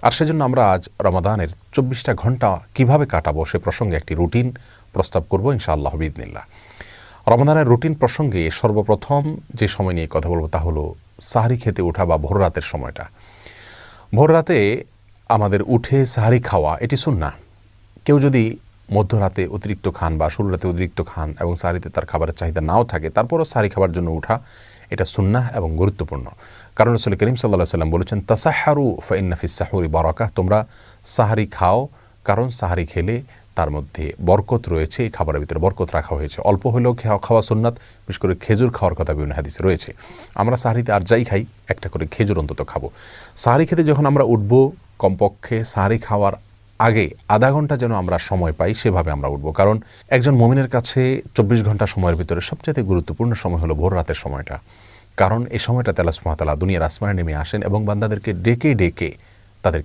আর সেজন্য আমরা আজ রমাদানের 24টা ঘন্টা কিভাবে কাটাবো সে প্রসঙ্গে একটি রুটিন প্রস্তাব করব ইনশাআল্লাহ বিইذনিল্লাহ। রমাদানের রুটিন প্রসঙ্গে সর্বপ্রথম যে সময় নিয়ে কথা বলবো তা হলো সাহরি খেতে ওঠা বা ভোর রাতের সময়টা। ভোর রাতে আমাদের উঠে সাহরি খাওয়া এটি সুন্নাহ। কেউ যদি মধ্যরাতে অতিরিক্ত খান বা শুরু রাতে অতিরিক্ত খান এবং সাহরিতে তার খাবারের চাহিদা নাও থাকে, তারপরও সাহরি খাবার জন্য উঠা এটা সুন্নাহ এবং গুরুত্বপূর্ণ। কারণ রাসূল করিম সাল্লাল্লাহু আলাইহি ওয়াসাল্লাম বলেছেন, তাসাহহারু ফাইন্না ফিস সাহুরি বারাকাহ, তোমরা সাহরি খাও কারণ সাহরি খেলে তার মধ্যে বরকত রয়েছে, এই খাবারের ভিতরে বরকত রাখা হয়েছে। অল্প হলেও খাওয়া সুন্নাত, বিশেষ করে খেজুর খাওয়ার কথা বিভিন্ন হাদিসে রয়েছে। আমরা সাহরিতে আর যাই খাই একটা করে খেজুর অন্তত খাবো। সাহরি খেতে যখন আমরা উঠব, কমপক্ষে সাহরি খাওয়ার আগে আধা ঘন্টা যেন আমরা সময় পাই, সেভাবে আমরা উঠব। কারণ একজন মুমিনের কাছে 24 ঘন্টা সময়ের ভিতরে সবচেয়ে গুরুত্বপূর্ণ সময় হলো ভোর রাতের সময়টা। কারণ এই সময়টাতে আল্লাহ সুবহানাহু ওয়া তাআলা দুনিয়ার আসমানে নেমে আসেন এবং বান্দাদেরকে ডেকে ডেকে তাদেরকে